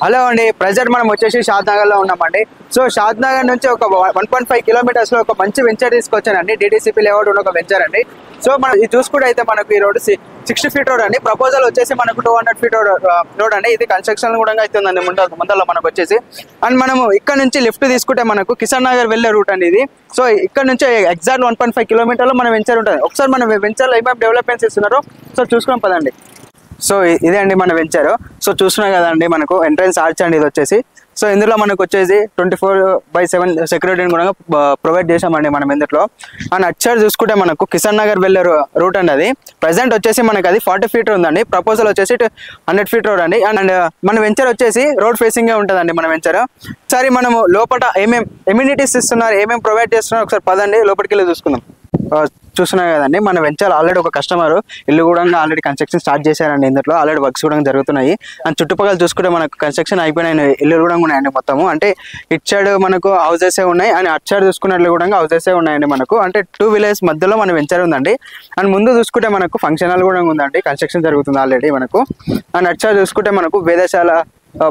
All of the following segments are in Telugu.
హలో అండి, ప్రెజెంట్ మనం వచ్చేసి షాద్ నగర్ లో ఉన్నామండి. సో షాద్ నగర్ నుంచి ఒక 1.5 కిలోమీటర్స్ లో ఒక మంచి వెంచర్ తీసుకొచ్చానండి. DDCP లేఅవుట్ ఉన్న ఒక వెంచర్ అండి. సో మనం ఇది చూసుకుంటే అయితే మనకు ఈ రోడ్ 60 ఫీట్ రోడ్ అండి. ప్రపోజల్ వచ్చేసి మనకు 200 ఫీట్ రోడ్ అండి. ఇది కన్స్ట్రక్షన్ కూడా అవుతుందండి ముందరలో మనకు వచ్చేసి. అండ్ మనము ఇక్కడ నుంచి లెఫ్ట్ తీసుకుంటే మనకు కిషన్ నగర్ వెళ్ళే రూట్ అండి ఇది. సో ఇక్కడ నుంచి ఎగ్జాక్ట్ 1.5 కిలోమీటర్లో మన వెంచర్ ఉంటుంది. ఒకసారి మన వెంచర్లో ఏమేమి డెవలప్మెంట్స్ ఇస్తున్నారో సో చూసుకొని పదండి. సో ఇదే అండి మన వెంచర్. సో చూస్తున్నాం కదండి, మనకు ఎంట్రన్స్ ఆర్చ్ అండి ఇది వచ్చేసి. సో ఇందులో మనకు వచ్చేసి 24/7 సెక్యూరిటీని కూడా ప్రొవైడ్ చేసామండి మనం ఇందులో. అండ్ అచ్చర్ చూసుకుంటే మనకు కిషన్ నగర్ వెళ్ళే రూట్ అండి అది. ప్రజెంట్ వచ్చేసి మనకు అది 40 ఫీట్ ఉందండి. ప్రపోజల్ వచ్చేసి 100 ఫీట్ రోడ్ అండి. అండ్ మన వెంచర్ వచ్చేసి రోడ్ ఫేసింగే ఉంటుందండి మన వెంచర్. ఒకసారి మనము లోపల ఏమేమి ఎమ్యూనిటీస్ ఇస్తున్నారు, ఏమేమి ప్రొవైడ్ చేస్తున్నారు ఒకసారి పదండి లోపలికి వెళ్ళి చూసుకుందాం. చూస్తున్నాయి కదండి, మన వెంచర్ ఆల్రెడీ ఒక కస్టమర్ ఇల్లు కూడా ఆల్రెడీ కన్స్ట్రక్షన్ స్టార్ట్ చేశారండి. ఇందులో ఆల్రెడీ వర్క్స్ కూడా జరుగుతున్నాయి. అండ్ చుట్టుపక్కల చూసుకుంటే మనకు కన్స్ట్రక్షన్ అయిపోయిన ఇల్లు కూడా ఉన్నాయండి మొత్తము. అంటే ఇట్ సైడ్ మనకు హౌసెస్ ఉన్నాయి అండ్ అట్ సైడ్ చూసుకున్నట్లు కూడా హౌసెస్ ఉన్నాయండి మనకు. అంటే 2 విలేజ్ మధ్యలో మన వెంచర్ ఉందండి. అండ్ ముందు చూసుకుంటే మనకు ఫంక్షన్ హాల్ కూడా ఉందండి, కన్స్ట్రక్షన్ జరుగుతుంది ఆల్రెడీ మనకు. అండ్ అట్ సైడ్ చూసుకుంటే మనకు వేదశాల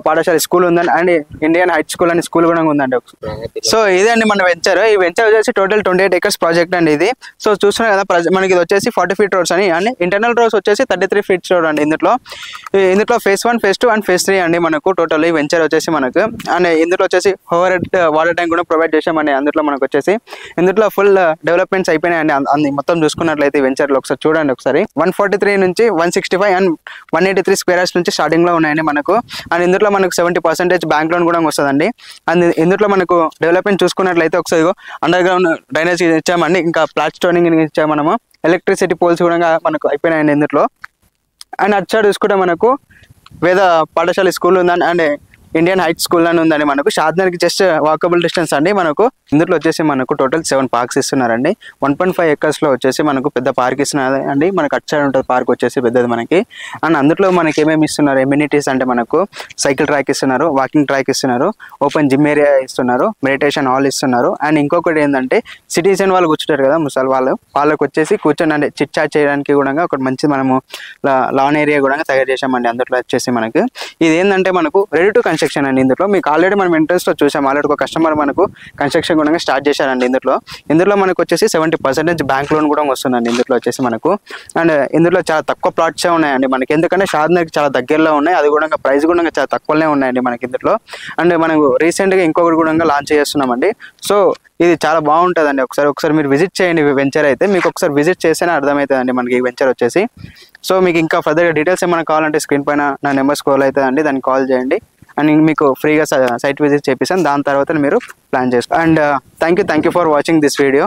పాఠశాల స్కూల్ ఉందండి అండ్ ఇండియన్ హై స్కూల్ అనే స్కూల్ కూడా ఉందండి. సో ఇదే అండి మన వెంచర్. ఈ వెంచర్ వచ్చేసి టోటల్ 28 acres ప్రాజెక్ట్ అండి ఇది. సో చూస్తున్నాం కదా, మనకి ఇది వచ్చేసి 40 ఫీట్ రోడ్స్ అని. అండ్ ఇంటర్నల్ రోడ్స్ వచ్చేసి 33 ఫీట్ రోడ్ అండి. ఇందులో phase 1, phase 2 అండ్ phase 3 అండి మనకు టోటల్ ఈ వెంచర్ వచ్చేసి మనకు. అండ్ ఇందులో వచ్చేసి ఓవర్ హెడ్ వాటర్ ట్యాంక్ కూడా ప్రొవైడ్ చేసామండి. అందులో మనకు వచ్చేసి ఇందులో ఫుల్ డెవలప్మెంట్స్ అయిపోయినాయండి. మొత్తం చూసుకున్నట్లయితే ఈ వెంచర్లో ఒకసారి చూడండి. ఒకసారి 143 నుంచి 165 అండ్ 183 స్క్వేర్ యార్డ్స్ నుంచి స్టార్టింగ్ లో ఉన్నాయండి మనకు. అండ్ ఇందులో మనకు 70% బ్యాంక్ లోన్ కూడా వస్తుందండి. అండ్ ఇందులో మనకు డెవలప్మెంట్ చూసుకున్నట్లయితే ఒకసారి అండర్ గ్రౌండ్ డ్రైనేజ్ ఇచ్చామండి, ఇంకా ప్లాట్ స్టోనింగ్ ఇచ్చాము మనము. ఎలక్ట్రిసిటీ పోల్స్ కూడా మనకు అయిపోయినాయండి ఇందులో. అండ్ అటు సైడ్ చూసుకుంటే మనకు వేద పాఠశాల స్కూల్ ఉందండి అండ్ ఇండియన్ హై స్కూల్ అని ఉందండి మనకు. షాద్నగర్కి జస్ట్ వాకబుల్ డిస్టెన్స్ అండి మనకు. ఇందులో వచ్చేసి మనకు టోటల్ 7 పార్క్స్ ఇస్తున్నారండి. 1.5 acres లో వచ్చేసి మనకు పెద్ద పార్క్ ఇస్తున్నారు అండి. మనకు అటు సైడ్ ఉంటుంది పార్క్ వచ్చేసి పెద్దది మనకి. అండ్ అందులో మనకి ఏమేమి ఇస్తున్నారు ఎమ్యూనిటీస్ అంటే మనకు సైకిల్ ట్రాక్ ఇస్తున్నారు, వాకింగ్ ట్రాక్ ఇస్తున్నారు, ఓపెన్ జిమ్ ఏరియా ఇస్తున్నారు, మెడిటేషన్ హాల్ ఇస్తున్నారు. అండ్ ఇంకొకటి ఏంటంటే సిటిజన్ వాళ్ళు కూర్చుంటారు కదా ముసలి వాళ్ళకి వచ్చేసి కూర్చొని అంటే చిట్ చాట్ చేయడానికి కూడా ఒకటి మంచి మనము లాన్ ఏరియా కూడా తయారు చేసామండి. అందులో వచ్చేసి మనకు ఇది ఏంటంటే మనకు రెడీ టు కన్స్ట్రక్షన్ అండి. ఇందులో మీకు ఆల్రెడీ మనం ఇంట్రెస్ట్లో చూసాం, ఆల్రెడీ ఒక కస్టమర్ మనకు కన్స్ట్రక్షన్ కూడా స్టార్ట్ చేశారండి. ఇందులో మనకు వచ్చేసి 70% బ్యాంక్ లోన్ కూడా వస్తుందండి ఇందులో వచ్చేసి మనకు. అండ్ ఇందులో చాలా తక్కువ ప్లాట్సే ఉన్నాయండి మనకి, ఎందుకంటే షాద్నగర్కి చాలా దగ్గరలో ఉన్నాయి. అది కూడా ప్రైస్ కూడా చాలా తక్కువనే ఉన్నాయండి మనకి ఇందులో. అండ్ మనకు రీసెంట్గా ఇంకొకటి కూడా లాంచ్ చేస్తున్నామండి. సో ఇది చాలా బాగుంటుందండి. ఒకసారి మీరు విజిట్ చేయండి వెంచర్ అయితే. మీకు ఒకసారి విజిట్ చేస్తేనే అర్థమవుతుందండి మనకి ఈ వెంచర్ వచ్చేసి. సో మీకు ఇంకా ఫర్దర్గా డీటెయిల్స్ ఏమైనా కావాలంటే స్క్రీన్ పైన నా నెంబర్ స్క్రోల్ అవుతుందండి, దానికి కాల్ చేయండి. అండ్ మీకు ఫ్రీగా సైట్ విజిట్ చేపిస్తాను. దాని తర్వాత మీరు ప్లాన్ చేసుకోండి. And thank you for watching this video.